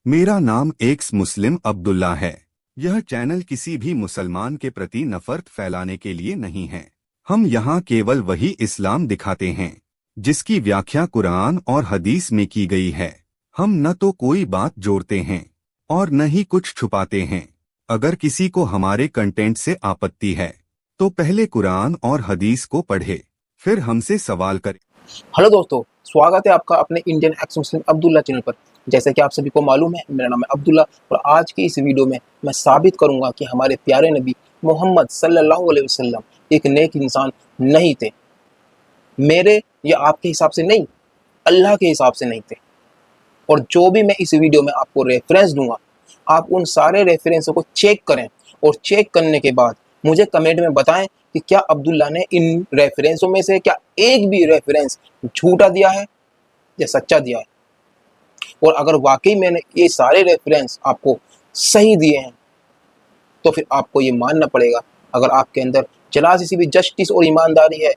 मेरा नाम एक्स मुस्लिम अब्दुल्ला है। यह चैनल किसी भी मुसलमान के प्रति नफरत फैलाने के लिए नहीं है। हम यहाँ केवल वही इस्लाम दिखाते हैं जिसकी व्याख्या कुरान और हदीस में की गई है। हम न तो कोई बात जोड़ते हैं और न ही कुछ छुपाते हैं। अगर किसी को हमारे कंटेंट से आपत्ति है तो पहले कुरान और हदीस को पढ़े, फिर हमसे सवाल करे। हेलो दोस्तों, स्वागत है आपका अपने इंडियन एक्स मुस्लिम अब्दुल्ला चैनल पर। जैसे कि आप सभी को मालूम है, मेरा नाम है अब्दुल्ला और आज की इस वीडियो में मैं साबित करूंगा कि हमारे प्यारे नबी मोहम्मद सल्लल्लाहु अलैहि वसल्लम एक नेक इंसान नहीं थे। मेरे या आपके हिसाब से नहीं, अल्लाह के हिसाब से नहीं थे। और जो भी मैं इस वीडियो में आपको रेफरेंस दूंगा, आप उन सारे रेफरेंसों को चेक करें और चेक करने के बाद मुझे कमेंट में बताएं कि क्या अब्दुल्ला ने इन रेफरेंसों में से क्या एक भी रेफरेंस झूठा दिया है या सच्चा दिया है। और अगर वाकई मैंने ये सारे रेफरेंस आपको सही दिए हैं तो फिर आपको ये मानना पड़ेगा। अगर आपके अंदर जरा सी भी जस्टिस और ईमानदारी है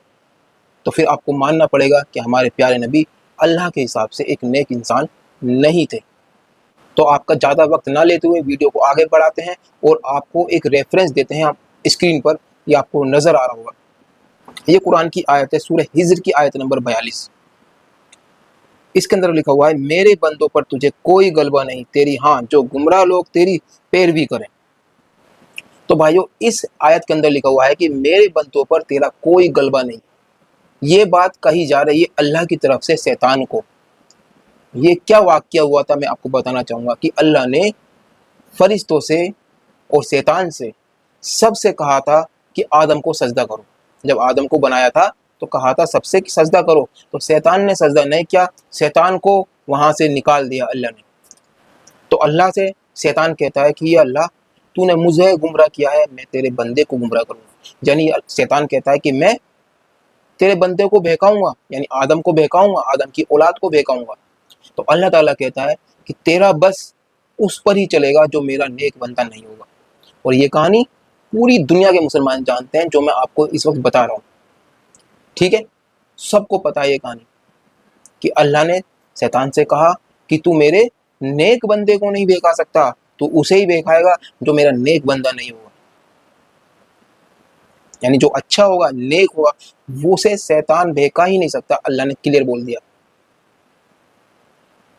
तो फिर आपको मानना पड़ेगा कि हमारे प्यारे नबी अल्लाह के हिसाब से एक नेक इंसान नहीं थे। तो आपका ज़्यादा वक्त ना लेते हुए वीडियो को आगे बढ़ाते हैं और आपको एक रेफरेंस देते हैं। आप स्क्रीन पर ये आपको नज़र आ रहा होगा, ये कुरान की आयत है, सूरह हिज्र की आयत नंबर 42। इसके अंदर लिखा हुआ है, मेरे बंदों पर तुझे कोई गलबा नहीं, तेरी हाँ जो गुमराह लोग तेरी पैरवी करें। तो भाइयों, इस आयत के अंदर लिखा हुआ है कि मेरे बंदों पर तेरा कोई गलबा नहीं। ये बात कही जा रही है अल्लाह की तरफ से शैतान को। ये क्या वाक़या हुआ था मैं आपको बताना चाहूँगा कि अल्लाह ने फरिश्तों से और शैतान से सबसे कहा था कि आदम को सजदा करो। जब आदम को बनाया था तो कहा था सबसे कि सजदा करो, तो शैतान ने सजदा नहीं किया, शैतान को वहाँ से निकाल दिया अल्लाह ने। तो अल्लाह से शैतान कहता है कि ये अल्लाह, तूने मुझे गुमराह किया है, मैं तेरे बंदे को गुमराह करूँगा। यानी शैतान कहता है कि मैं तेरे बंदे को बहकाऊँगा, यानी आदम को बहकाऊँगा, आदम की औलाद को बहकाऊँगा। तो अल्लाह ताला कहता है कि तेरा बस उस पर ही चलेगा जो मेरा नेक बंदा नहीं होगा। और ये कहानी पूरी दुनिया के मुसलमान जानते हैं जो मैं आपको इस वक्त बता रहा हूँ। ठीक है, सबको पता है ये कहानी कि अल्लाह ने शैतान से कहा कि तू मेरे नेक बंदे को नहीं बहका सकता, तू उसे ही बहकाएगा जो मेरा नेक बंदा नहीं होगा। यानी जो अच्छा होगा, नेक होगा, वो से शैतान बहका ही नहीं सकता। अल्लाह ने क्लियर बोल दिया।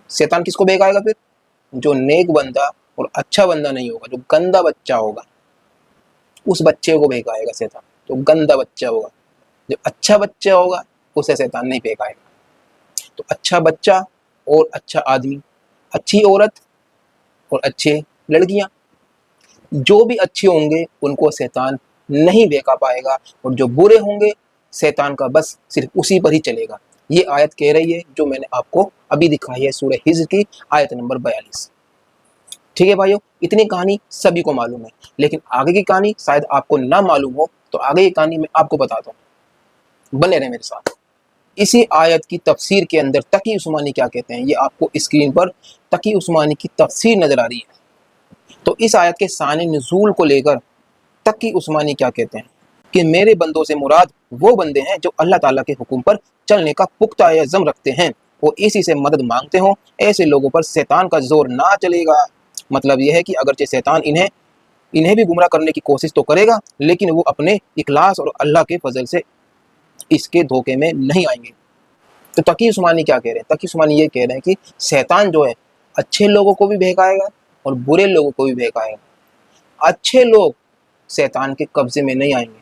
शैतान किसको बहकाएगा फिर? जो नेक बंदा और अच्छा बंदा नहीं होगा, जो गंदा बच्चा होगा, उस बच्चे को बहकाएगा शैतान। जो गंदा बच्चा होगा, जो अच्छा बच्चा होगा, उसे शैतान नहीं बहकाएगा। तो अच्छा बच्चा और अच्छा आदमी, अच्छी औरत और अच्छे लड़कियां, जो भी अच्छे होंगे उनको शैतान नहीं बहका पाएगा, और जो बुरे होंगे शैतान का बस सिर्फ उसी पर ही चलेगा। ये आयत कह रही है जो मैंने आपको अभी दिखाई है, सूरह हिज्र की आयत नंबर 42। ठीक है भाइयों, इतनी कहानी सभी को मालूम है, लेकिन आगे की कहानी शायद आपको ना मालूम हो, तो आगे की कहानी मैं आपको बताता हूँ। बने रहे मेरे साथ। इसी आयत की तफसीर के अंदर तकी उस्मानी क्या कहते हैं, ये आपको स्क्रीन पर तकी उस्मानी की तफसीर नजर आ रही है। तो इस आयत के शान नुज़ूल को लेकर तकी उस्मानी क्या कहते हैं कि मेरे बंदों से मुराद वो बंदे हैं जो अल्लाह ताला के हुक्म पर चलने का पुख्ता अज़्म रखते हैं, वो इसी से मदद मांगते हो। ऐसे लोगों पर शैतान का जोर ना चलेगा। मतलब यह है कि अगरचे शैतान इन्हें भी गुमराह करने की कोशिश तो करेगा, लेकिन वो अपने इखलास और अल्लाह के फजल से इसके धोखे में नहीं आएंगे। तो तकी उस्मानी क्या कह रहे हैं? तकी उस्मानी ये कह रहे हैं कि शैतान जो है अच्छे लोगों को भी बहकाएगा और बुरे लोगों को भी बहकाएगा। अच्छे लोग शैतान के कब्जे में नहीं आएंगे,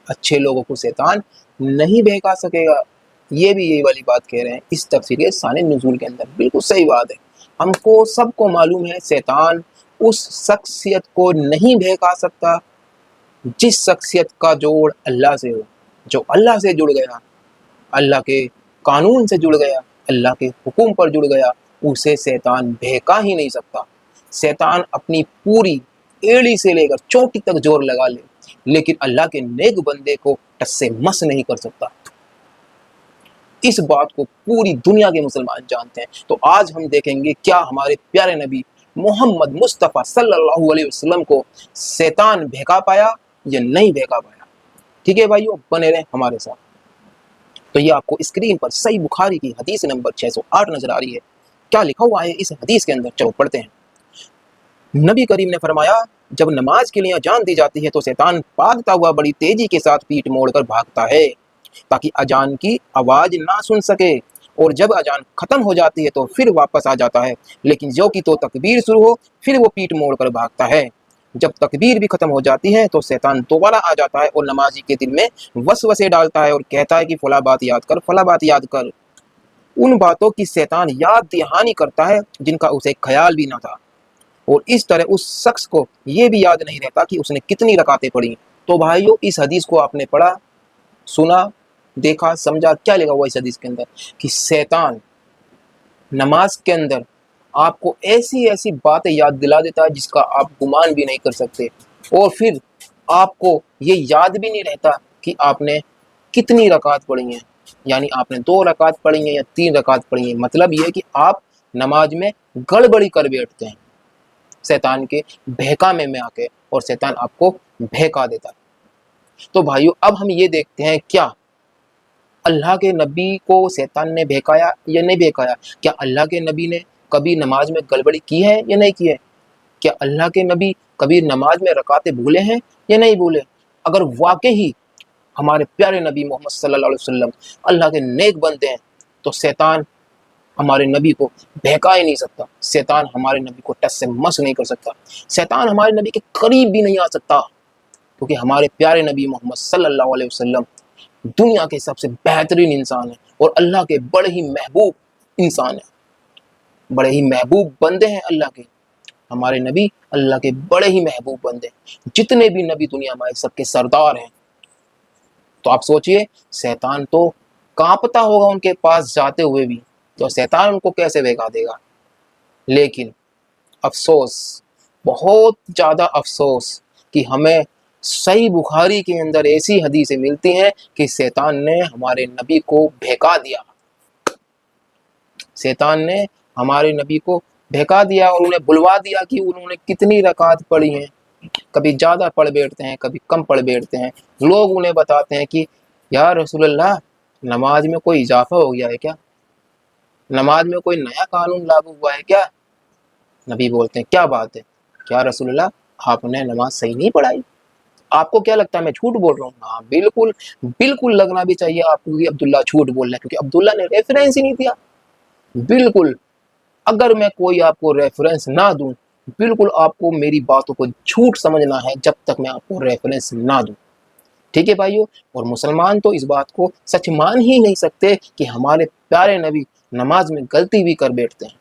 अच्छे लोगों को शैतान नहीं बहका सकेगा। ये भी यही वाली बात कह रहे हैं इस तफसीर के शान नुज़ूल के अंदर। बिल्कुल सही बात है। हमको सबको मालूम है शैतान उस शख्सियत को नहीं बहका सकता जिस शख्सियत का जोड़ अल्लाह से हो। जो अल्लाह से जुड़ गया, अल्लाह के कानून से जुड़ गया, अल्लाह के हुक्म पर जुड़ गया, उसे शैतान बहका ही नहीं सकता। शैतान अपनी पूरी एड़ी से लेकर चोटी तक जोर लगा ले, लेकिन अल्लाह के नेक बंदे को टस से मस नहीं कर सकता। इस बात को पूरी दुनिया के मुसलमान जानते हैं। तो आज हम देखेंगे क्या हमारे प्यारे नबी मोहम्मद मुस्तफ़ा सल्लल्लाहु अलैहि वसल्लम को शैतान बहका पाया या नहीं बहका पाया। ठीक है भाइयों, बने रहें हमारे साथ। तो ये आपको स्क्रीन पर सही बुखारी की हदीस नंबर 608 नजर आ रही है। क्या लिखा हुआ है इस हदीस के अंदर, चलो पढ़ते हैं। नबी करीम ने फरमाया, जब नमाज के लिए अजान दी जाती है तो शैतान भागता हुआ बड़ी तेजी के साथ पीठ मोड़कर भागता है ताकि अजान की आवाज ना सुन सके, और जब अजान खत्म हो जाती है तो फिर वापस आ जाता है, लेकिन जो कि तो तकबीर शुरू हो फिर वो पीठ मोड़कर भागता है। जब तकबीर भी खत्म हो जाती है तो शैतान दोबारा आ जाता है और नमाजी के दिल में वसवसे डालता है और कहता है कि फला बात याद कर, फला बात याद कर। उन बातों की शैतान याद दहानी करता है जिनका उसे ख्याल भी ना था, और इस तरह उस शख्स को ये भी याद नहीं रहता कि उसने कितनी रकातें पढ़ी। तो भाइयों, इस हदीस को आपने पढ़ा, सुना, देखा, समझा, क्या लिखा हुआ इस हदीस के अंदर कि शैतान नमाज के अंदर आपको ऐसी ऐसी बातें याद दिला देता है जिसका आप गुमान भी नहीं कर सकते, और फिर आपको ये याद भी नहीं रहता कि आपने कितनी रकात पढ़ी हैं, यानी आपने 2 रकात पढ़ी हैं या 3 रकात पढ़ी हैं। मतलब ये है कि आप नमाज में गड़बड़ी कर बैठते हैं शैतान के बहकावे में आके, और शैतान आपको बहका देता है। तो भाइयों, अब हम ये देखते हैं, क्या अल्लाह के नबी को शैतान ने बहकाया या नहीं बहकाया? क्या अल्लाह के नबी ने कभी नमाज में गड़बड़ी की है या नहीं की है? क्या अल्लाह के नबी कभी नमाज में रकातें भूले हैं या नहीं भूले? अगर वाकई ही हमारे प्यारे नबी मोहम्मद सल्लल्लाहु अलैहि वसल्लम अल्लाह के नेक बंदे हैं, तो शैतान हमारे नबी को बहका ही नहीं सकता, शैतान हमारे नबी को टस से मस नहीं कर सकता, शैतान हमारे नबी के करीब भी नहीं आ सकता, क्योंकि हमारे प्यारे नबी मोहम्मद सल्लल्लाहु अलैहि वसल्लम दुनिया के सबसे बेहतरीन इंसान है और अल्लाह के बड़े ही महबूब इंसान है, बड़े ही महबूब बंदे हैं अल्लाह के। हमारे नबी अल्लाह के बड़े ही महबूब बंदे, जितने भी नबी दुनिया में आए सबके सरदार हैं। तो आप सोचिए, शैतान तो कांपता होगा उनके पास जाते हुए भी, तो शैतान उनको कैसे भगा देगा। लेकिन अफसोस, बहुत ज़्यादा अफसोस कि हमें सही बुखारी के अंदर ऐसी हदीसें मिलती हैं कि शैतान ने हमारे नबी को बहका दिया, शैतान ने हमारे नबी को बहका दिया और उन्हें बुलवा दिया कि उन्होंने कितनी रकात पढ़ी हैं। कभी ज़्यादा पढ़ बैठते हैं, कभी कम पढ़ बैठते हैं। लोग उन्हें बताते हैं कि या रसूलल्लाह, नमाज में कोई इजाफा हो गया है क्या? नमाज में कोई नया कानून लागू हुआ है क्या? नबी बोलते हैं, क्या बात है, क्या रसूलल्लाह आपने नमाज सही नहीं पढ़ाई? आपको क्या लगता है मैं झूठ बोल रहा हूँ? हाँ, बिल्कुल बिल्कुल लगना भी चाहिए आपको कि अब्दुल्ला झूठ बोल रहा है, क्योंकि अब्दुल्ला ने रेफरेंस ही नहीं दिया। बिल्कुल, अगर मैं कोई आपको रेफरेंस ना दूं, बिल्कुल आपको मेरी बातों को झूठ समझना है जब तक मैं आपको रेफरेंस ना दूं। ठीक है भाइयों, और मुसलमान तो इस बात को सच मान ही नहीं सकते कि हमारे प्यारे नबी नमाज में गलती भी कर बैठते हैं।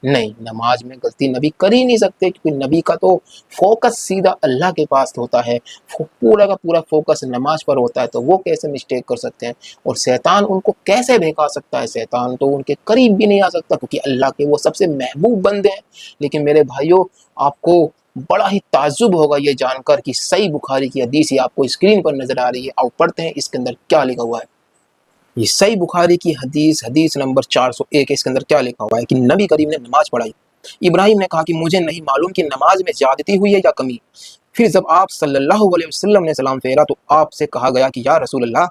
नहीं, नमाज में गलती नबी कर ही नहीं सकते, क्योंकि नबी का तो फोकस सीधा अल्लाह के पास होता है, पूरा का पूरा फोकस नमाज पर होता है, तो वो कैसे मिस्टेक कर सकते हैं? और शैतान उनको कैसे बहका सकता है? शैतान तो उनके करीब भी नहीं आ सकता, क्योंकि अल्लाह के वो सबसे महबूब बंदे हैं। लेकिन मेरे भाइयों, आपको बड़ा ही ताज्जुब होगा ये जानकर कि सही बुखारी की हदीस ही आपको स्क्रीन पर नजर आ रही है। आओ पढ़ते हैं इसके अंदर क्या लिखा हुआ है। ये सही बुखारी की हदीस, हदीस नंबर 401 है। इसके अंदर क्या लिखा हुआ है कि नबी करीम ने नमाज पढ़ाई। इब्राहिम ने कहा कि मुझे नहीं मालूम कि नमाज में ज्यादती हुई है या कमी। फिर जब आप सल्लल्लाहु अलैहि वसल्लम ने सलाम फेरा तो आपसे कहा गया कि या रसूल अल्लाह,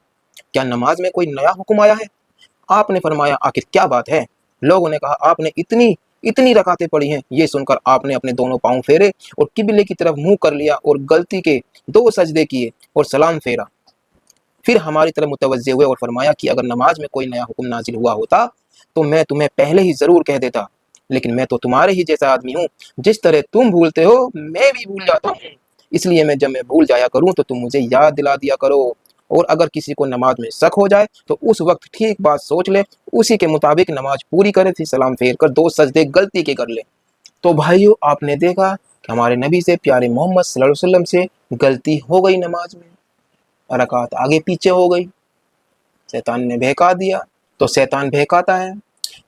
क्या नमाज में कोई नया हुक्म आया है? आपने फरमाया, आखिर क्या बात है? लोगों ने कहा, आपने इतनी इतनी रकातें पढ़ी हैं। ये सुनकर आपने अपने दोनों पाँव फेरे और किबले की तरफ मुंह कर लिया और गलती के 2 सजदे किए और सलाम फेरा। फिर हमारी तरफ मुतवज्जे हुए और फरमाया कि अगर नमाज में कोई नया हुक्म नाजिल हुआ होता तो मैं तुम्हें पहले ही जरूर कह देता, लेकिन मैं तो तुम्हारे ही जैसा आदमी हूँ। जिस तरह तुम भूलते हो मैं भी भूल जाता हूँ, इसलिए मैं जब मैं भूल जाया करूँ तो तुम मुझे याद दिला दिया करो। और अगर किसी को नमाज में शक हो जाए तो उस वक्त ठीक बात सोच ले, उसी के मुताबिक नमाज पूरी करे, फिर सलाम फेर कर 2 सजदे गलती के कर ले। तो भाइयों, आपने देखा कि हमारे नबी से, प्यारे मोहम्मद सल्लल्लाहु अलैहि वसल्लम से गलती हो गई, नमाज में रकात आगे पीछे हो गई, शैतान ने बहका दिया। तो शैतान बहकाता है,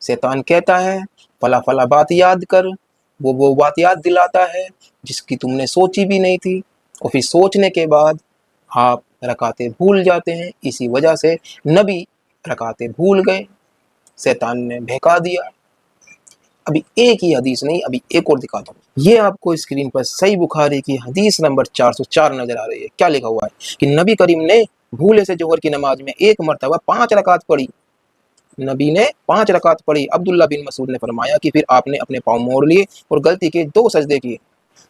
शैतान कहता है फला फला बात याद कर, वो बात याद दिलाता है जिसकी तुमने सोची भी नहीं थी, और फिर सोचने के बाद आप रकातें भूल जाते हैं। इसी वजह से नबी रकातें भूल गए, शैतान ने बहका दिया। अभी एक ही हदीस नहीं, अभी एक और दिखाता हूँ। ये आपको स्क्रीन पर सही बुखारी की हदीस नंबर 404 नजर आ रही है। क्या लिखा हुआ है कि नबी करीम ने भूले से जोहर की नमाज में एक मरतबा 5 रकात पढ़ी। نبی نے 5 رکعت پڑھی۔ عبداللہ بن مسعود نے فرمایا کہ پھر آپ نے اپنے پاؤں موڑ لیے اور غلطی کے 2 سجدے کیے۔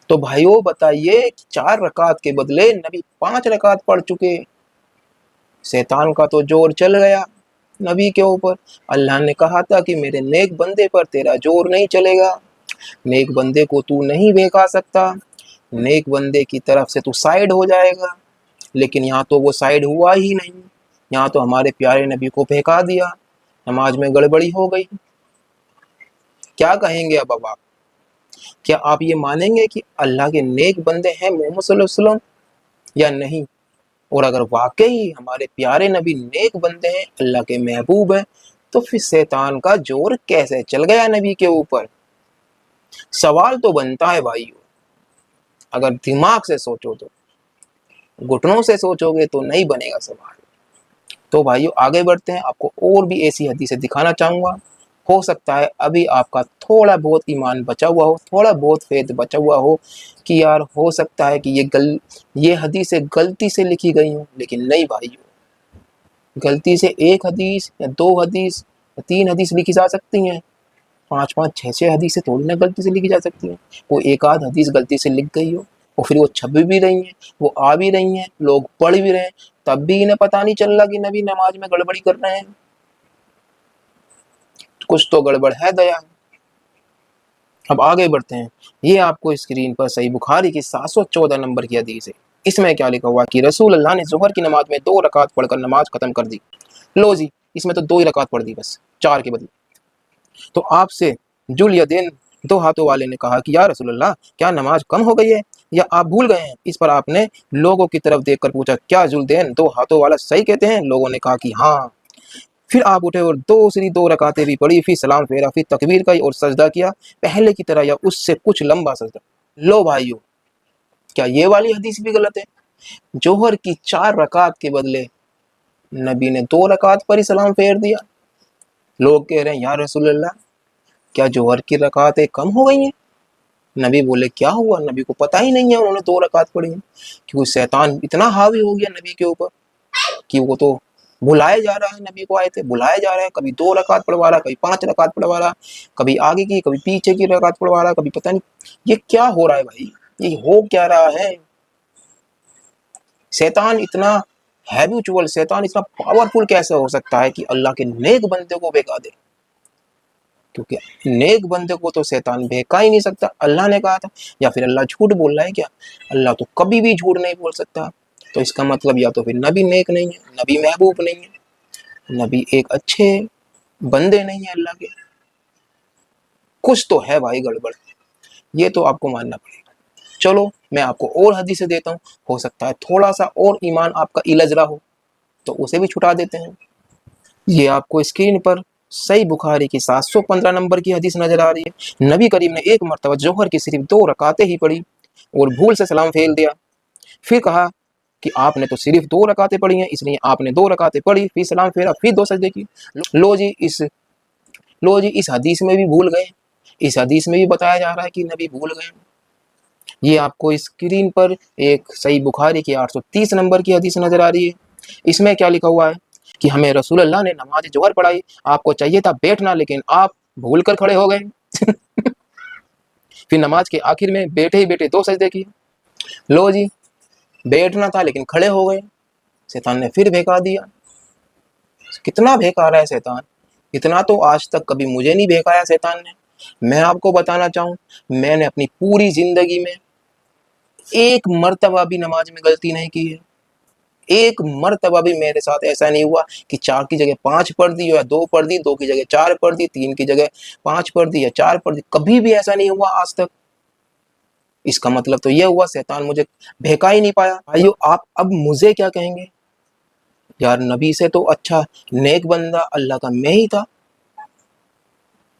تو بھائیو بتائیے 4 رکعت کے بدلے نبی 5 رکعت پڑھ چکے۔ شیطان کا تو زور چل گیا نبی کے اوپر۔ اللہ نے کہا تھا کہ میرے نیک بندے پر تیرا زور نہیں چلے گا، نیک بندے کو تو نہیں بہکا سکتا، نیک بندے کی طرف سے تو سائیڈ ہو جائے گا۔ لیکن یہاں تو وہ سائیڈ ہوا ہی نہیں، یہاں تو ہمارے پیارے نبی کو بہکا دیا، نماز میں گڑبڑی ہو گئی۔ کیا کہیں گے اب آپ؟ کیا آپ یہ مانیں گے کہ اللہ کے نیک بندے ہیں محمد صلی اللہ علیہ وسلم یا نہیں؟ اور اگر واقعی ہمارے پیارے نبی نیک بندے ہیں، اللہ کے محبوب ہیں، تو پھر شیطان کا زور کیسے چل گیا نبی کے اوپر؟ سوال تو بنتا ہے بھائیو، اگر دماغ سے سوچو تو، گھٹنوں سے سوچو گے تو نہیں بنے گا سوال۔ تو بھائیو آگے بڑھتے ہیں، آپ کو اور بھی ایسی حدیثیں دکھانا چاہوں گا۔ ہو سکتا ہے ابھی آپ کا تھوڑا بہت ایمان بچا ہوا ہو، تھوڑا بہت فیض بچا ہوا ہو کہ یار ہو سکتا ہے کہ یہ حدیثیں غلطی سے لکھی گئی ہوں، لیکن نہیں بھائیو، غلطی سے 1 حدیث یا 2 حدیث یا 3 حدیث لکھی جا سکتی ہیں، 5 6 حدیثیں تھوڑی نا غلطی سے لکھی جا سکتی ہیں۔ کوئی 1 آدھ حدیث غلطی سے لکھ گئی ہو اور پھر وہ چھپ بھی رہی ہیں، وہ آ بھی رہی ہیں، لوگ پڑھ بھی رہے ہیں، تب بھی انہیں پتہ نہیں چل رہا کہ نبی نماز میں گڑبڑی کر رہے ہیں۔ کچھ تو گڑبڑ ہے دیا۔ اب آگے بڑھتے ہیں، یہ آپ کو اسکرین پر صحیح بخاری کی 714 نمبر کی حدیث ہے۔ اس میں کیا لکھا ہوا کہ رسول اللہ نے ظہر کی نماز میں 2 رکعت پڑھ کر نماز ختم کر دی۔ لو جی، اس میں تو 2 ہی رکعت پڑھ دی، بس 4 کے بدلے۔ تو آپ سے ذوالیدین 2 ہاتھوں والے نے کہا کہ یا رسول اللہ، کیا نماز کم ہو گئی ہے یا آپ بھول گئے ہیں؟ اس پر آپ نے لوگوں کی طرف دیکھ کر پوچھا، کیا ذوالیدین 2 ہاتھوں والا صحیح کہتے ہیں؟ لوگوں نے کہا کہ ہاں۔ پھر آپ اٹھے اور دوسری 2 رکعتیں بھی پڑھی، پھر سلام پھیرا، پھر تکبیر کہی اور سجدہ کیا، پہلے کی طرح یا اس سے کچھ لمبا سجدہ۔ لو بھائیو، کیا یہ والی حدیث بھی غلط ہے؟ جوہر کی 4 رکعت کے بدلے نبی نے 2 رکعت پر ہی سلام پھیر دیا۔ لوگ کہہ رہے ہیں یا رسول اللہ، کیا جوہر کی رکعتیں کم ہو گئی ہیں؟ نبی بولے کیا ہوا؟ نبی کو پتہ ہی نہیں ہے انہوں نے 2 رکعت پڑھی ہیں، کیونکہ شیطان اتنا حاوی ہو گیا نبی کے اوپر کہ وہ تو بلائے جا رہا ہے، نبی کو آئے تھے بلائے جا رہا ہے، کبھی 2 رکعت پڑھوا رہا، کبھی 5 رکعت پڑھوا رہا، کبھی آگے کی کبھی پیچھے کی رکعت پڑھوا رہا، کبھی پتہ نہیں یہ کیا ہو رہا ہے بھائی، یہ ہو کیا رہا ہے؟ شیطان اتنا ہیبیچول، شیطان اتنا پاورفل کیسے ہو سکتا ہے کہ اللہ کے نیک بندے کو بہکا دے؟ کیونکہ نیک بندے کو تو شیطان بہکا ہی نہیں سکتا، اللہ نے کہا تھا۔ یا پھر اللہ جھوٹ بول رہا ہے کیا؟ اللہ تو کبھی بھی جھوٹ نہیں بول سکتا۔ تو اس کا مطلب یا تو پھر نبی نیک نہیں ہے، نبی محبوب نہیں ہے، نبی ایک اچھے بندے نہیں ہیں اللہ کے، کچھ تو ہے بھائی گڑبڑ، یہ تو آپ کو ماننا پڑے گا۔ چلو میں آپ کو اور حدیثیں دیتا ہوں، ہو سکتا ہے تھوڑا سا اور ایمان آپ کا الجھرا ہو تو اسے بھی چھٹا دیتے ہیں۔ یہ آپ کو اسکرین پر صحیح بخاری کی 715 نمبر کی حدیث نظر آ رہی ہے۔ نبی کریم نے ایک مرتبہ جوہر کی صرف 2 رکعتیں ہی پڑھی اور بھول سے سلام پھیر دیا، پھر کہا کہ آپ نے تو صرف 2 رکعتیں پڑھی ہیں، اس لیے آپ نے 2 رکعتیں پڑھی، پھر سلام پھیرا، پھر 2 سجدے کی۔ لو جی اس حدیث میں بھی بھول گئے، اس حدیث میں بھی بتایا جا رہا ہے کہ نبی بھول گئے۔ یہ آپ کو اسکرین پر ایک صحیح بخاری کی 830 نمبر کی حدیث نظر آ رہی ہے۔ اس میں کیا لکھا ہوا ہے کہ ہمیں رسول اللہ نے نماز جوہر پڑھائی، آپ کو چاہیے تھا بیٹھنا لیکن آپ بھول کر کھڑے ہو گئے۔ پھر نماز کے آخر میں بیٹھے ہی بیٹھے 2 سجدے کیے۔ لو جی، بیٹھنا تھا لیکن کھڑے ہو گئے، شیطان نے پھر بہکا دیا۔ کتنا بہکا رہا ہے شیطان، اتنا تو آج تک کبھی مجھے نہیں بہکایا شیطان نے۔ میں آپ کو بتانا چاہوں، میں نے اپنی پوری زندگی میں 1 مرتبہ بھی نماز میں غلطی نہیں کی ہے، 1 مرتبہ بھی میرے ساتھ ایسا نہیں ہوا کہ 4 کی جگہ 5 پڑھ دی یا 2 پڑھ دی، 2 کی جگہ 4 پڑھ دی، 3 کی جگہ 5 پڑھ دی یا 4 پڑھ دی، کبھی بھی ایسا نہیں ہوا آج تک۔ اس کا مطلب تو یہ ہوا شیطان مجھے بہکا ہی نہیں پایا۔ بھائیو آپ اب مجھے کیا کہیں گے؟ یار نبی سے تو اچھا نیک بندہ اللہ کا میں ہی تھا،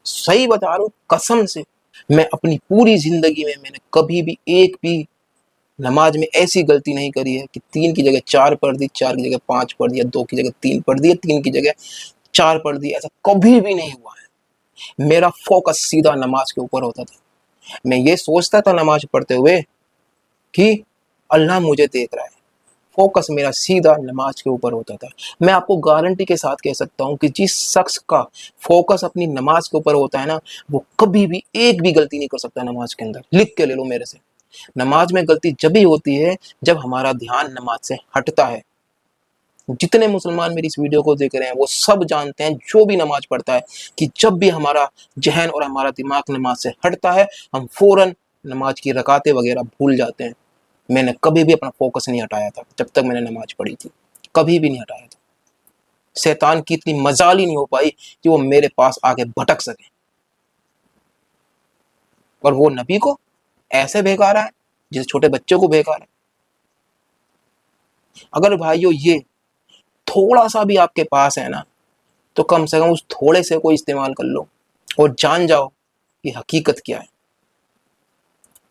صحیح بتا رہا ہوں قسم سے۔ میں اپنی پوری زندگی میں نے کبھی بھی ایک بھی نماز میں ایسی غلطی نہیں کری ہے کہ 3 کی جگہ 4 پڑھ دی، 4 کی جگہ 5 پڑھ دیا، 2 کی جگہ 3 پڑھ دی، 3 کی جگہ 4 پڑھ دی، ایسا کبھی بھی نہیں ہوا ہے۔ میرا فوکس سیدھا نماز کے اوپر ہوتا تھا، میں یہ سوچتا تھا نماز پڑھتے ہوئے کہ اللہ مجھے دیکھ رہا ہے، फोकस मेरा सीधा नमाज के ऊपर होता था। मैं आपको गारंटी के साथ कह सकता हूँ कि जिस शख्स का फोकस अपनी नमाज के ऊपर होता है ना, वो कभी भी एक भी गलती नहीं कर सकता नमाज के अंदर। लिख के ले लो मेरे से, नमाज में गलती जब ही होती है जब हमारा ध्यान नमाज से हटता है। जितने मुसलमान मेरी इस वीडियो को देख रहे हैं वो सब जानते हैं, जो भी नमाज पढ़ता है, कि जब भी हमारा जहन और हमारा दिमाग नमाज से हटता है, हम फौरन नमाज की रकातें वगैरह भूल जाते हैं। मैंने कभी भी अपना फोकस नहीं हटाया था जब तक मैंने नमाज पढ़ी थी, कभी भी नहीं हटाया था। शैतान की इतनी मजाल ही नहीं हो पाई कि वो मेरे पास आके भटक सके। और वो नबी को ऐसे भेगा रहा है जिस छोटे बच्चे को भेगा रहा है। अगर भाइयों ये थोड़ा सा भी आपके पास है ना, तो कम से कम उस थोड़े से को इस्तेमाल कर लो और जान जाओ कि हकीकत क्या है।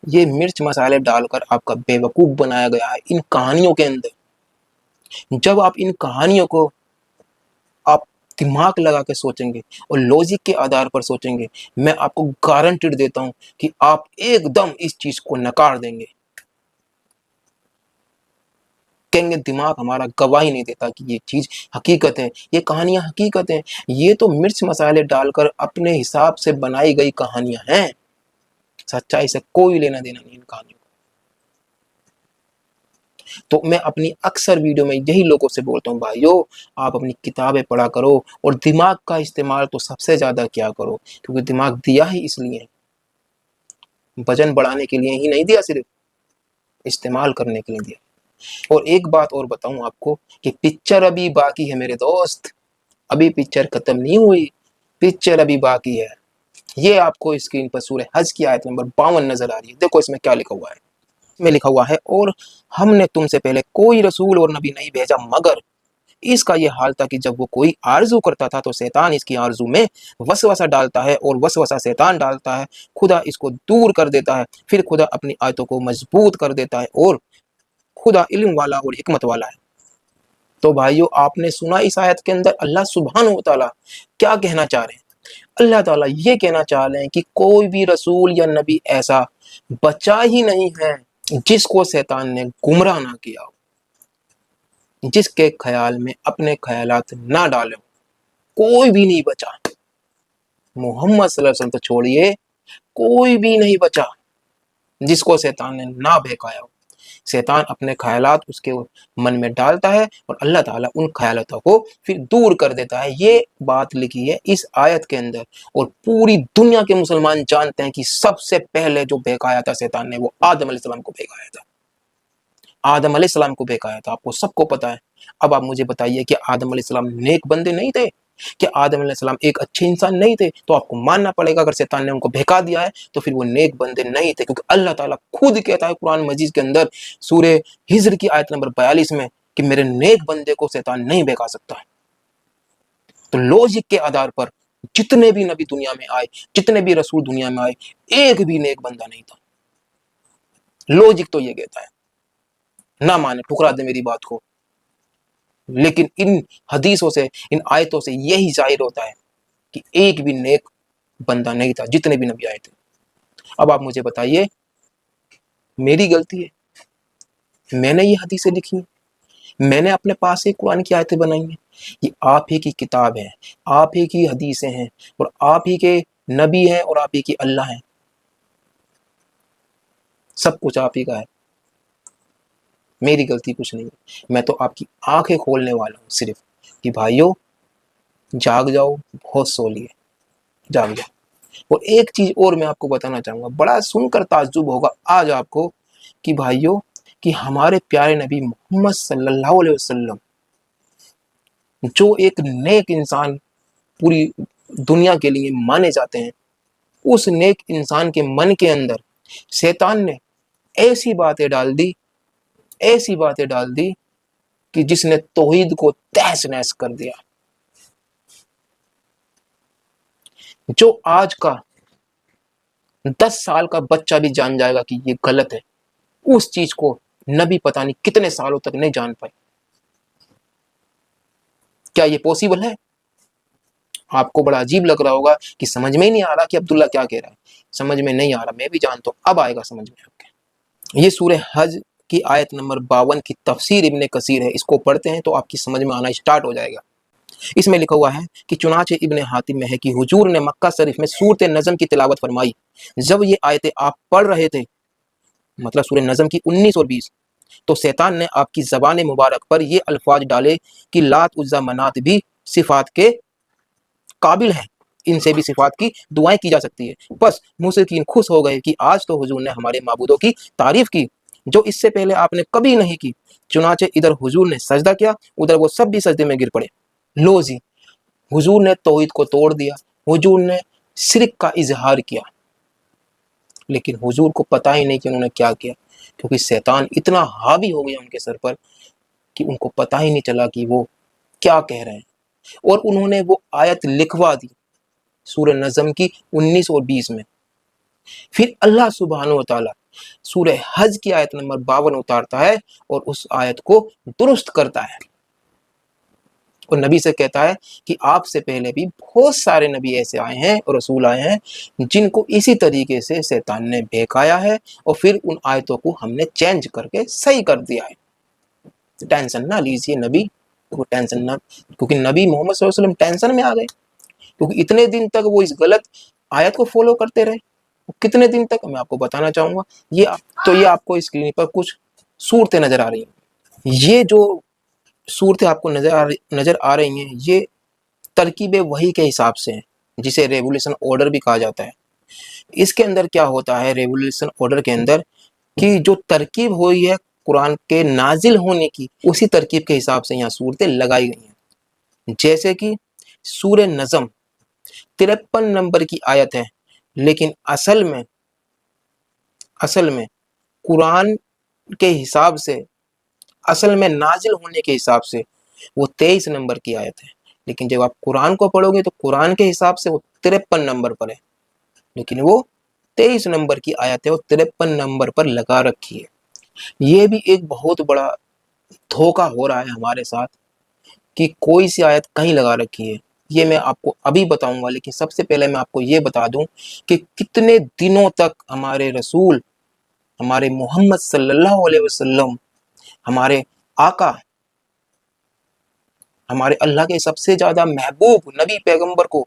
ये मिर्च मसाले डालकर आपका बेवकूफ बनाया गया है इन कहानियों के अंदर। जब आप इन कहानियों को आप दिमाग लगा के सोचेंगे और लॉजिक के आधार पर सोचेंगे, मैं आपको गारंटी देता हूं कि आप एकदम इस चीज को नकार देंगे। कहेंगे दिमाग हमारा गवाही नहीं देता कि ये चीज हकीकत है, ये कहानियां हकीकत है। ये तो मिर्च मसाले डालकर अपने हिसाब से बनाई गई कहानियां हैं, सच्चाई से कोई लेना देना नहीं इन कहानियों को। तो मैं अपनी अक्सर वीडियो में यही लोगों से बोलता हूँ, भाइयों आप अपनी किताबें पढ़ा करो और दिमाग का इस्तेमाल तो सबसे ज्यादा क्या करो, क्योंकि दिमाग दिया ही इसलिए है, वजन बढ़ाने के लिए ही नहीं दिया, सिर्फ इस्तेमाल करने के लिए दिया। और एक बात और बताऊं आपको कि पिक्चर अभी बाकी है मेरे दोस्त, अभी पिक्चर खत्म नहीं हुई, पिक्चर अभी बाकी है। ये आपको स्क्रीन पर सूरह हज की आयत नंबर 52 नजर आ रही है। देखो इसमें क्या लिखा हुआ है। में लिखा हुआ है, और हमने तुमसे पहले कोई रसूल और नबी नहीं भेजा मगर इसका ये हाल था कि जब वो कोई आरजू करता था तो शैतान इसकी आरजू में वसवसा डालता है, और वसवसा शैतान डालता है, खुदा इसको दूर कर देता है, फिर खुदा अपनी आयतों को मजबूत कर देता है, और खुदा इल्म वाला और हिकमत वाला है। तो भाइयों आपने सुना इस आयत के अंदर अल्लाह सुब्हानहू व तआला क्या कहना चाह रहे हैं। अल्लाह ताला ये कहना चाह रहे हैं कि कोई भी रसूल या नबी ऐसा बचा ही नहीं है जिसको शैतान ने गुमराह ना किया हो, जिसके ख्याल में अपने ख्यालात ना डाले हो। कोई भी नहीं बचा, मोहम्मद सल्लल्लाहु अलैहि वसल्लम तो छोड़िए, कोई भी नहीं बचा जिसको शैतान ने ना बहकाया हो। शैतान अपने ख्यालात उसके मन में डालता है और अल्लाह ताला उन ख्यालातों को फिर दूर कर देता है। ये बात लिखी है इस आयत के अंदर, और पूरी दुनिया के मुसलमान जानते हैं कि सबसे पहले जो बहकाया था शैतान ने, वो आदम अलैहिस्सलाम को बहकाया था। आदम अलैहिस्सलाम को बहकाया था, आपको सबको पता है। अब आप मुझे बताइए कि आदम अलैहिस्सलाम नेक बंदे नहीं थे? कि आदम अलैहिस्सलाम एक अच्छे इंसान नहीं थे? तो आपको मानना पड़ेगा अगर शैतान ने उनको बहका दिया है तो फिर वो नेक बंदे नहीं थे, क्योंकि अल्लाह ताला खुद कहता है कुरान मजीद के अंदर सूरे हिज्र की आयत नंबर 42 में कि मेरे नेक बंदे को शैतान नहीं बहका सकता। तो लॉजिक के आधार पर जितने भी नबी दुनिया में आए, जितने भी रसूल दुनिया में आए, एक भी नेक बंदा नहीं था। लॉजिक तो ये कहता है, ना माने ठुकरा दे मेरी बात को, लेकिन इन हदीसों से, इन आयतों से यही जाहिर होता है कि एक भी नेक बंदा नहीं था जितने भी नबी आए थे। अब आप मुझे बताइए मेरी गलती है? मैंने ये हदीसें लिखी हैं, मैंने अपने पास से कुरान की आयतें बनाई हैं, ये आप ही की किताब है, आप ही की हदीसें हैं, और आप ही के नबी हैं, और आप ही की अल्लाह है। सब कुछ आप ही का है, मेरी गलती कुछ नहीं है। मैं तो आपकी आंखें खोलने वाला हूँ सिर्फ कि भाइयों जाग जाओ, बहुत सो लिए, जाग जाओ। और एक चीज और मैं आपको बताना चाहूंगा, बड़ा सुनकर ताज्जुब होगा आज आपको कि भाइयों कि हमारे प्यारे नबी मोहम्मद सल्लल्लाहु अलैहि वसल्लम, जो एक नेक इंसान पूरी दुनिया के लिए माने जाते हैं, उस नेक इंसान के मन के अंदर शैतान ने ऐसी बातें डाल दी, ऐसी बातें डाल दी कि जिसने तौहीद को तहस नहस कर दिया। जो आज का 10 साल का बच्चा भी जान जाएगा कि ये गलत है, उस चीज को नबी पता नहीं कितने सालों तक नहीं जान पाए। क्या ये पॉसिबल है? आपको बड़ा अजीब लग रहा होगा कि समझ में ही नहीं आ रहा कि अब्दुल्ला क्या कह रहा है। समझ में नहीं आ रहा, मैं भी जानता हूं, अब आएगा समझ में आपके। ये सूरह हज کی آیت نمبر 52 کی تفسیر ابن کثیر ہے، اس کو پڑھتے ہیں تو آپ کی سمجھ میں آنا اسٹارٹ ہو جائے گا۔ اس میں لکھا ہوا ہے کہ چنانچہ ابن حاتم میں ہے کہ حضور نے مکہ شریف میں سورۃ نجم کی تلاوت فرمائی۔ جب یہ آیتیں آپ پڑھ رہے تھے، مطلب سورہ نجم کی 19 اور 20، تو شیطان نے آپ کی زبان مبارک پر یہ الفاظ ڈالے کہ لات عزا منات بھی صفات کے قابل ہیں، ان سے بھی صفات کی دعائیں کی جا سکتی ہے۔ بس مشرکین خوش ہو گئے کہ آج تو حضور نے ہمارے معبودوں کی تعریف کی جو اس سے پہلے آپ نے کبھی نہیں کی۔ چنانچہ ادھر حضور نے سجدہ کیا، ادھر وہ سب بھی سجدے میں گر پڑے۔ لو جی، حضور نے توحید کو توڑ دیا، حضور نے شرک کا اظہار کیا، لیکن حضور کو پتہ ہی نہیں کہ انہوں نے کیا کیا، کیونکہ شیطان اتنا حاوی ہو گیا ان کے سر پر کہ ان کو پتہ ہی نہیں چلا کہ وہ کیا کہہ رہے ہیں، اور انہوں نے وہ آیت لکھوا دی سورہ نجم کی 19 اور 20 میں۔ پھر اللہ سبحانہ و تعالیٰ سورہ حج کی آیت نمبر 52 اتارتا ہے اور اس آیت کو درست کرتا ہے، اور نبی سے کہتا ہے کہ آپ سے پہلے بھی بہت سارے نبی ایسے آئے ہیں اور رسول آئے ہیں جن کو اسی طریقے سے شیطان نے بہکایا ہے، اور پھر ان آیتوں کو ہم نے چینج کر کے صحیح کر دیا ہے۔ ٹینشن نہ لیجیے نبی، ٹینشن نہ، کیونکہ نبی محمد صلی اللہ علیہ وسلم ٹینشن میں آ گئے، کیونکہ اتنے دن تک وہ اس غلط آیت کو فالو کرتے رہے۔ کتنے دن تک میں آپ کو بتانا چاہوں گا۔ یہ آپ کو اسکرین پر کچھ صورتیں نظر آ رہی ہیں، یہ جو صورتیں آپ کو نظر آ رہی ہیں یہ ترکیب وحی کے حساب سے ہیں، جسے ریولیوشن آرڈر بھی کہا جاتا ہے۔ اس کے اندر کیا ہوتا ہے ریولیوشن آرڈر کے اندر، کہ جو ترکیب ہوئی ہے قرآن کے نازل ہونے کی، اسی ترکیب کے حساب سے یہاں صورتیں لگائی گئی ہیں۔ جیسے کہ سورہ نجم 53 نمبر کی آیت ہے، لیکن اصل میں قرآن کے حساب سے، اصل میں نازل ہونے کے حساب سے وہ 23 نمبر کی آیت ہے، لیکن جب آپ قرآن کو پڑھو گے تو قرآن کے حساب سے وہ 53 نمبر پر ہے، لیکن وہ 23 نمبر کی آیت ہے، وہ 53 نمبر پر لگا رکھی ہے۔ یہ بھی ایک بہت بڑا دھوکہ ہو رہا ہے ہمارے ساتھ کہ کوئی سی آیت کہیں لگا رکھی ہے، یہ میں آپ کو ابھی بتاؤں گا، لیکن سب سے پہلے میں آپ کو یہ بتا دوں کہ کتنے دنوں تک ہمارے رسول، ہمارے محمد صلی اللہ علیہ وسلم، ہمارے آقا، ہمارے اللہ کے سب سے زیادہ محبوب نبی پیغمبر کو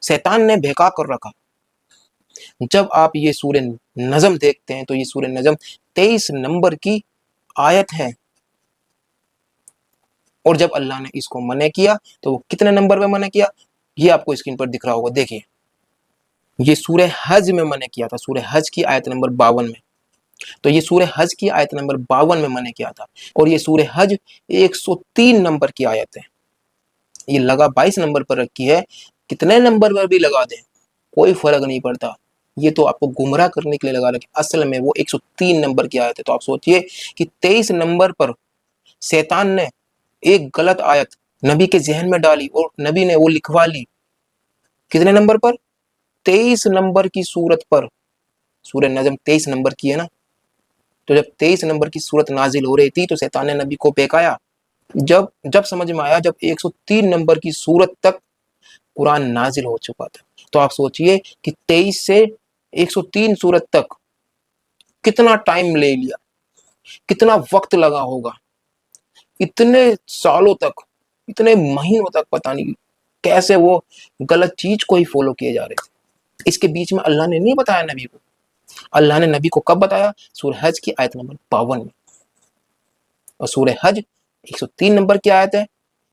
شیطان نے بہکا کر رکھا۔ جب آپ یہ سورہ نجم دیکھتے ہیں تو یہ سورہ نجم 23 نمبر کی آیت ہے، اور جب اللہ نے اس کو منع کیا تو وہ کتنے نمبر پہ منع کیا، یہ آپ کو اسکرین پر دکھ رہا ہوگا، دیکھیے یہ سورہ حج میں منع کیا تھا، سورہ حج کی آیت نمبر 52 میں، تو یہ سورہ حج کی آیت نمبر 52 میں منع کیا تھا، اور یہ سورہ حج 103 نمبر کی آیت ہے، یہ لگا 22 نمبر پر رکھی ہے، کتنے نمبر پر بھی لگا دیں کوئی فرق نہیں پڑتا، یہ تو آپ کو گمراہ کرنے کے لیے لگا رکھے، اصل میں وہ 103 نمبر کی آیت ہے۔ تو آپ سوچئے کہ 23 نمبر پر شیطان نے ایک غلط آیت نبی کے ذہن میں ڈالی اور نبی نے وہ لکھوا لی، کتنے نمبر پر؟ 23 نمبر کی سورت پر۔ سورہ نجم 23 نمبر کی ہے نا، تو جب 23 نمبر کی سورت نازل ہو رہی تھی تو شیطان نے نبی کو بہکایا۔ جب سمجھ میں آیا، جب 103 نمبر کی سورت تک قرآن نازل ہو چکا تھا، تو آپ سوچئے کہ 23 سے 103 سورت تک کتنا ٹائم لے لیا، کتنا وقت لگا ہوگا، اتنے سالوں تک، اتنے مہینوں تک پتہ نہیں کیسے وہ غلط چیز کو ہی فالو کیے جا رہے تھے۔ اس کے بیچ میں اللہ نے نہیں بتایا نبی کو، اللہ نے نبی کو کب بتایا؟ سورہ حج کی آیت نمبر 52 میں، اور سورہ حج 103 نمبر کی آیت ہے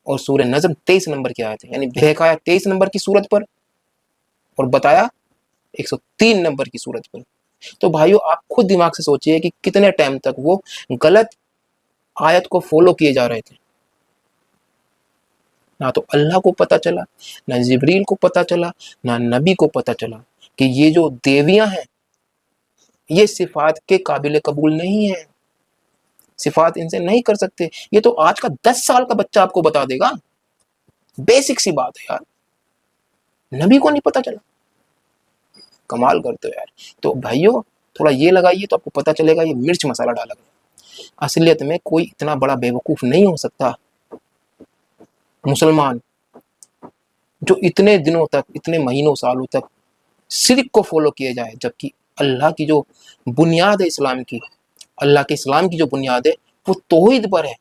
اور سورہ نجم 23 نمبر کی آیت ہے، یعنی بہکایا 23 نمبر کی سورت پر اور بتایا 103 نمبر کی سورت پر۔ تو بھائیو آپ خود دماغ سے سوچئے کہ کتنے ٹائم تک وہ غلط آیت کو فالو کیے جا رہے تھے، نہ تو اللہ کو پتہ چلا، نہ جبریل کو پتہ چلا، نہ نبی کو پتہ چلا کہ یہ جو دیویاں ہیں یہ صفات کے قابل قبول نہیں ہیں، صفات ان سے نہیں کر سکتے۔ یہ تو آج کا 10 سال کا بچہ آپ کو بتا دے گا، بیسک سی بات ہے یار، نبی کو نہیں پتہ چلا، کمال کرتے ہو یار۔ تو بھائیو تھوڑا یہ لگائیے تو آپ کو پتہ چلے گا یہ مرچ مسالہ ڈالا گیا۔ اصلیت میں کوئی اتنا بڑا بیوقوف نہیں ہو سکتا مسلمان جو اتنے دنوں تک، اتنے مہینوں سالوں تک شرک کو فالو کیے جائے، جبکہ اللہ کی جو بنیاد ہے اسلام کی، अल्लाह के इस्लाम की जो बुनियाद है वो तौहीद पर है।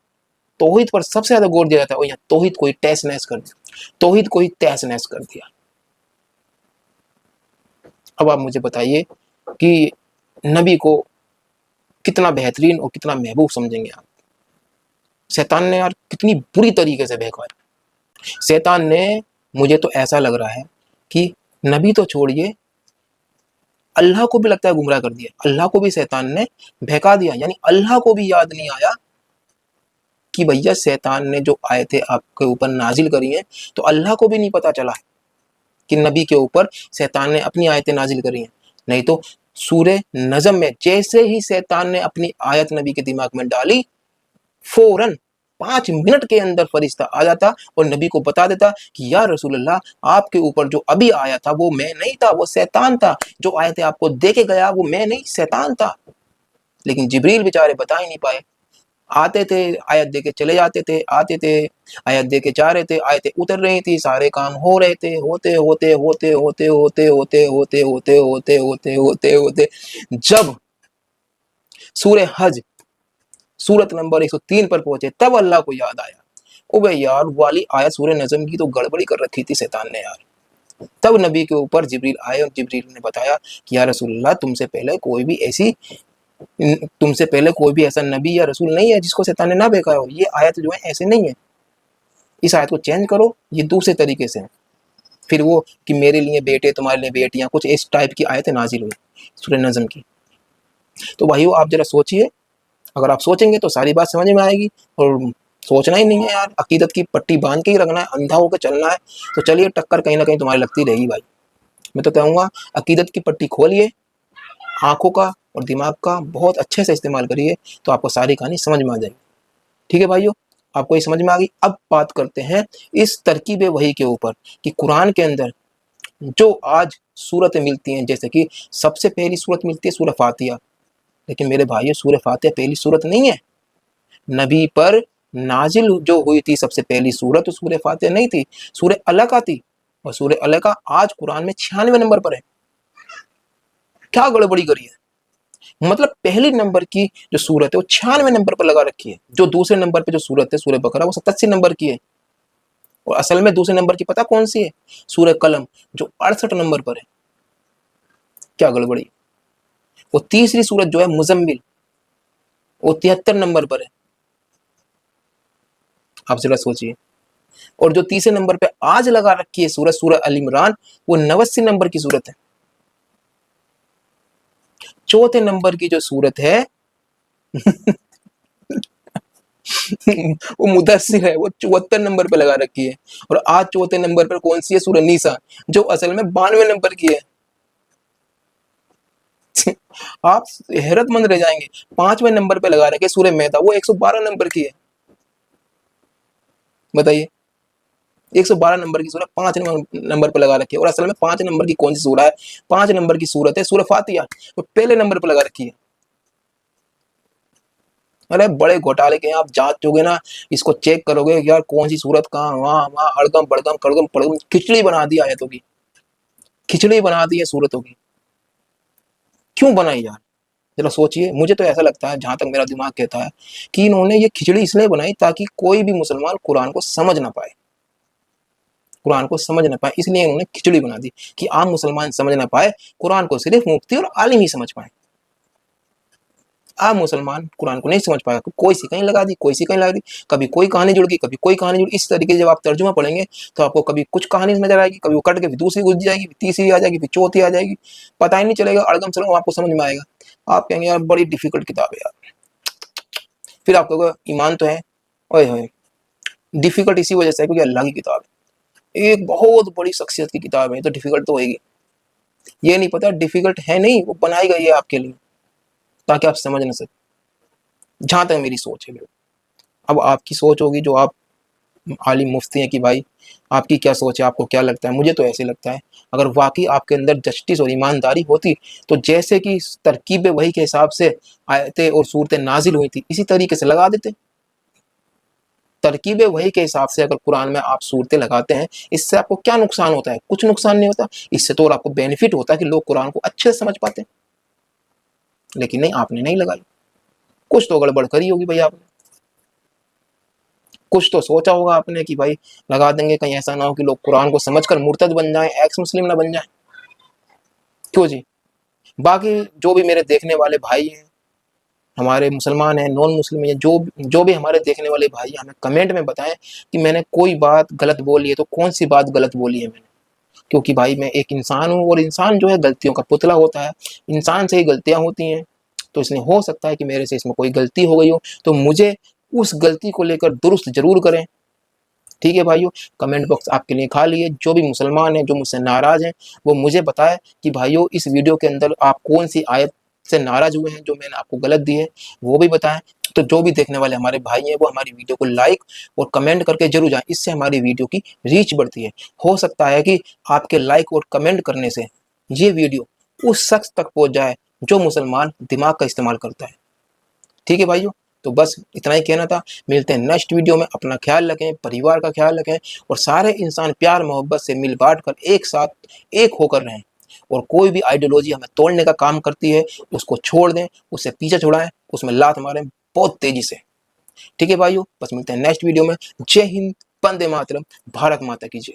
तौहीद पर सबसे ज़्यादा गौर दिया जाता है, और यहाँ तौहीद को ही तहस नहस कर दिया, तौहीद को ही तहस नहस कर दिया। अब आप मुझे बताइए कि नबी को कितना बेहतरीन और कितना महबूब समझेंगे आप? शैतान ने यार कितनी बुरी तरीके से बहकाया। शैतान ने, मुझे तो ऐसा लग रहा है कि नबी तो छोड़िए, अल्लाह को भी लगता है गुमराह कर दिया। अल्लाह को भी शैतान ने बहका दिया, यानी अल्लाह को भी याद नहीं आया कि भैया शैतान ने जो आयतें आपके ऊपर नाजिल करी हैं, तो अल्लाह को भी नहीं पता चला कि नबी के ऊपर शैतान ने अपनी आयतें नाजिल करी हैं। नहीं तो सूरे नजम में जैसे ही शैतान ने अपनी आयत नबी के दिमाग में डाली, फौरन 5 मिनट के अंदर फरिश्ता आ जाता और नबी को बता देता कि या रसूलल्लाह, आपके ऊपर जो अभी आया था वो मैं नहीं था, वो शैतान था। जो आयतें आपको दे के गया वो मैं नहीं, शैतान था। लेकिन जिब्रील बेचारे बता ही नहीं पाए। आते थे, आयत दे के चले जाते थे, आते थे, आयत दे के जा रहे थे, आयतें उतर रही थी, सारे काम हो रहे थे, होते होते होते होते होते होते होते होते होते होते होते होते जब सूरह हज सूरत नंबर 103 पर पहुंचे, तब अल्लाह को याद आया, ओ भाई यार वाली आयत सूरह नजम की तो गड़बड़ी कर रखी थी शैतान ने यार। तब नबी के ऊपर जिब्रील आए और जिब्रील ने बताया कि या रसूलल्लाह, तुमसे पहले कोई भी ऐसा नबी या रसूल नहीं है जिसको शैतान ने ना बहकाया हो। ये आयत जो है ऐसे नहीं है, इस आयत को चेंज करो, ये दूसरे तरीके से है। फिर वो कि मेरे लिए बेटे, तुम्हारे लिए बेटियां, कुछ इस टाइप की आयतें नाजिल हुई सूरह नजम की। तो भाइयों आप जरा सोचिए, अगर आप सोचेंगे तो सारी बात समझ में आएगी। और सोचना ही नहीं है यार, अकीदत की पट्टी बांध के ही रखना है, अंधा होकर चलना है, तो चलिए टक्कर कहीं ना कहीं तुम्हारी लगती रहेगी भाई। मैं तो कहूँगा अकीदत की पट्टी खोलिए, आंखों का और दिमाग का बहुत अच्छे से इस्तेमाल करिए, तो आपको सारी कहानी समझ में आ जाएगी। ठीक है भाइयों, आपको ये समझ में आ गई। अब बात करते हैं इस तरकीब वही के ऊपर कि कुरान के अंदर जो आज सूरतें मिलती हैं, जैसे कि सबसे पहली सूरत मिलती है सूरह फातिहा। लेकिन मेरे भाइयों, सूरह फातिहा पहली सूरत नहीं है। नबी पर नाजिल जो हुई थी सबसे पहली सूरत, तो सूरह फातिहा नहीं थी, सूरह अलक थी। और सूरह अलक आज कुरान में 96 नंबर पर है। क्या गड़बड़ी करी है? मतलब पहली नंबर की जो सूरत है वो 96 नंबर पर लगा रखी है। जो दूसरे नंबर पे जो सूरत है सूरह बकरा, वो 87 नंबर की है। और असल में दूसरे नंबर की पता कौन सी है? सूरह कलम, जो 68 नंबर पर है। क्या गड़बड़ी? वो तीसरी सूरत जो है मुजम्मिल, वो 73 नंबर पर है। आप जरा सोचिए। और जो तीसरे नंबर पे आज लगा रखी है सूरत, सूरह अल इमरान, वो 89 नंबर की सूरत है। चौथे नंबर की जो सूरत है वो मुदस्सिर है, वो 74 नंबर पे लगा रखी है। और आज चौथे नंबर पर कौन सी है? सूरह निसा, जो असल में 92 नंबर की है। आप हैरतमंद रह जाएंगे। 5वें नंबर पे लगा रखे सूरह मैदा, वो 112 नंबर की है। बताइए, 112 नंबर की सूरह 5 नंबर पे लगा रखी है। और असल में 5 नंबर की कौन सी सूरह है? 5 नंबर की सूरत है सूरह फातिहा, वो पहले नंबर पे लगा रखी है। अरे बड़े घोटाले के हैं, आप जांचोगे ना, इसको चेक करोगे यार कौन सी सूरत कहाँ, वहां वहां अड़गम बड़गम कड़गम पड़गम, खिचड़ी बना दी आयतों की, खिचड़ी बना दी है सूरतों की। क्यों बनाई यार? जरा सोचिए। मुझे तो ऐसा लगता है, जहां तक मेरा दिमाग कहता है, कि इन्होंने ये खिचड़ी इसलिए बनाई ताकि कोई भी मुसलमान कुरान को समझ ना पाए, कुरान को समझ ना पाए, इसलिए इन्होंने खिचड़ी बना दी कि आम मुसलमान समझ ना पाए, कुरान को सिर्फ मुफ्ती और आलिम ही समझ पाए। आम मुसलमान कुरान को नहीं समझ पाएगा, कोई सी कहीं लगा दी, कोई सी कहीं लगा दी, कभी कोई कहानी जुड़ गई, कभी कोई कहानी जुड़। इस तरीके से जब आप तर्जुमा पढ़ेंगे तो आपको कभी कुछ कहानी नजर आएगी, कभी वो कट के दूसरी घुस जाएगी, तीसरी आ जाएगी, फिर चौथी आ जाएगी, पता ही नहीं चलेगा, अड़गम सड़गम आपको समझ में आएगा। आप कहेंगे यार बड़ी डिफिकल्ट किताब है यार। फिर आप कहोगे ईमान तो है, ओए होए डिफिकल्ट इसी वजह से है क्योंकि अल्लाह की किताब है, एक बहुत बड़ी शख्सियत की किताब है, तो डिफिकल्ट तो होगी। ये नहीं पता डिफिकल्ट है नहीं, वो बनाई गई है आपके लिए ताकि आप समझ ना सकें। जहां तक मेरी सोच है। अब आपकी सोच होगी, जो आप आलिम मुफ्ती हैं, कि भाई आपकी क्या सोच है, आपको क्या लगता है? मुझे तो ऐसे लगता है, अगर वाकई आपके अंदर जस्टिस और ईमानदारी होती तो जैसे कि तरकीब वही के हिसाब से आयतें और सूरतें नाजिल हुई थी, इसी तरीके से लगा देते। तरकीब वही के हिसाब से अगर कुरान में आप सूरतें लगाते हैं, इससे आपको क्या नुकसान होता है? कुछ नुकसान नहीं होता। इससे तो और आपको बेनिफिट होता है कि लोग कुरान को अच्छे से समझ पाते हैं। लेकिन नहीं, आपने नहीं लगाई। कुछ तो गड़बड़ करी होगी भाई आपने, कुछ तो सोचा होगा आपने कि भाई लगा देंगे, कहीं ऐसा ना हो कि लोग कुरान को समझकर मुर्तद बन जाएं, एक्स मुस्लिम ना बन जाएं। क्यों जी? बाकी जो भी मेरे देखने वाले भाई हैं, हमारे मुसलमान हैं, नॉन मुस्लिम हैं, जो भी हमारे देखने वाले भाई हमें कमेंट में बताएं कि मैंने कोई बात गलत बोली है तो कौन सी बात गलत बोली है मैंने। क्योंकि भाई मैं एक इंसान हूँ और इंसान जो है गलतियों का पुतला होता है, इंसान से ही गलतियां होती हैं। तो इसलिए हो सकता है कि मेरे से इसमें कोई गलती हो गई हो, तो मुझे उस गलती को लेकर दुरुस्त जरूर करें। ठीक है भाइयों, कमेंट बॉक्स आपके लिए खाली है। जो भी मुसलमान हैं, जो मुझसे नाराज हैं, वो मुझे बताए कि भाइयों इस वीडियो के अंदर आप कौन सी आयत से नाराज हुए हैं जो मैंने आपको गलत दी है, वो भी बताएं। तो जो भी देखने वाले हमारे भाई हैं वो हमारी वीडियो को लाइक और कमेंट करके जरूर जाएं, इससे हमारी वीडियो की रीच बढ़ती है। हो सकता है कि आपके लाइक और कमेंट करने से ये वीडियो उस शख्स तक पहुंच जाए जो मुसलमान दिमाग का इस्तेमाल करता है। ठीक है भाइयों, तो बस इतना ही कहना था। मिलते हैं नेक्स्ट वीडियो में। अपना ख्याल रखें, परिवार का ख्याल रखें और सारे इंसान प्यार मोहब्बत से मिल बांट कर एक साथ एक होकर रहें। और कोई भी आइडियोलॉजी हमें तोड़ने का काम करती है उसको छोड़ दें, उससे पीछे छुड़ाएं, उसमें लात मारें बहुत तेजी से। ठीक है भाइयों, बस मिलते हैं नेक्स्ट वीडियो में। जय हिंद, वंदे मातरम, भारत माता की जय।